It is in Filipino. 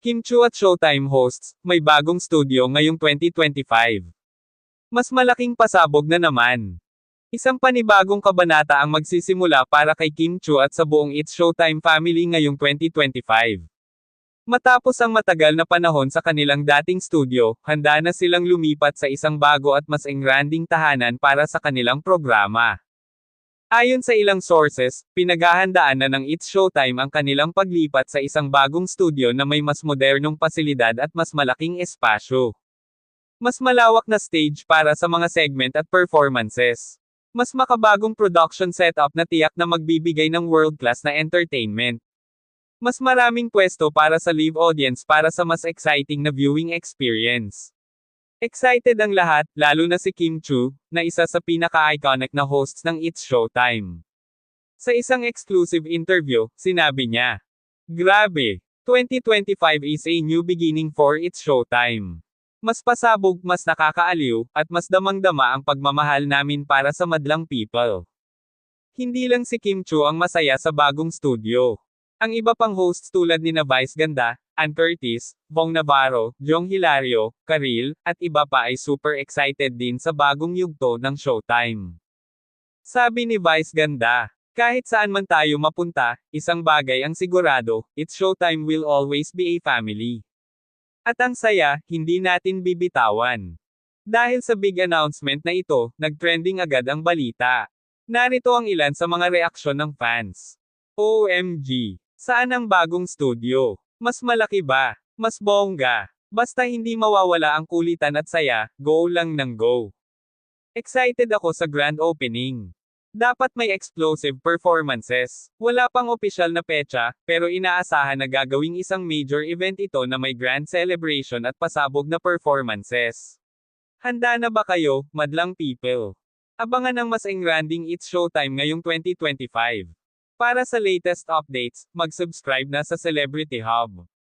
Kim Chu at Showtime hosts, may bagong studio ngayong 2025. Mas malaking pasabog na naman. Isang panibagong kabanata ang magsisimula para kay Kim Chu at sa buong It's Showtime family ngayong 2025. Matapos ang matagal na panahon sa kanilang dating studio, handa na silang lumipat sa isang bago at mas engranding tahanan para sa kanilang programa. Ayon sa ilang sources, pinaghahandaan na ng It's Showtime ang kanilang paglipat sa isang bagong studio na may mas modernong pasilidad at mas malaking espasyo. Mas malawak na stage para sa mga segment at performances. Mas makabagong production setup na tiyak na magbibigay ng world-class na entertainment. Mas maraming pwesto para sa live audience para sa mas exciting na viewing experience. Excited ang lahat, lalo na si Kim Chu, na isa sa pinaka-iconic na hosts ng It's Showtime. Sa isang exclusive interview, sinabi niya, "Grabe, 2025 is a new beginning for It's Showtime. Mas pasabog, mas nakakaaliw, at mas damang-dama ang pagmamahal namin para sa madlang people." Hindi lang si Kim Chu ang masaya sa bagong studio. Ang iba pang hosts tulad nina Vice Ganda, Ann Curtis, Bong Navarro, Jong Hilario, Karil, at iba pa ay super excited din sa bagong yugto ng Showtime. Sabi ni Vice Ganda, "Kahit saan man tayo mapunta, isang bagay ang sigurado, It's Showtime will always be a family. At ang saya, hindi natin bibitawan." Dahil sa big announcement na ito, nag-trending agad ang balita. Narito ang ilan sa mga reaksyon ng fans. OMG! Saan ang bagong studio? Mas malaki ba? Mas bongga? Basta hindi mawawala ang kulitan at saya, go lang ng go. Excited ako sa grand opening. Dapat may explosive performances. Wala pang opisyal na petsa, pero inaasahan na gagawing isang major event ito na may grand celebration at pasabog na performances. Handa na ba kayo, madlang people? Abangan ang mas engranding It's Showtime ngayong 2025. Para sa latest updates, mag-subscribe na sa Celebrity Hub.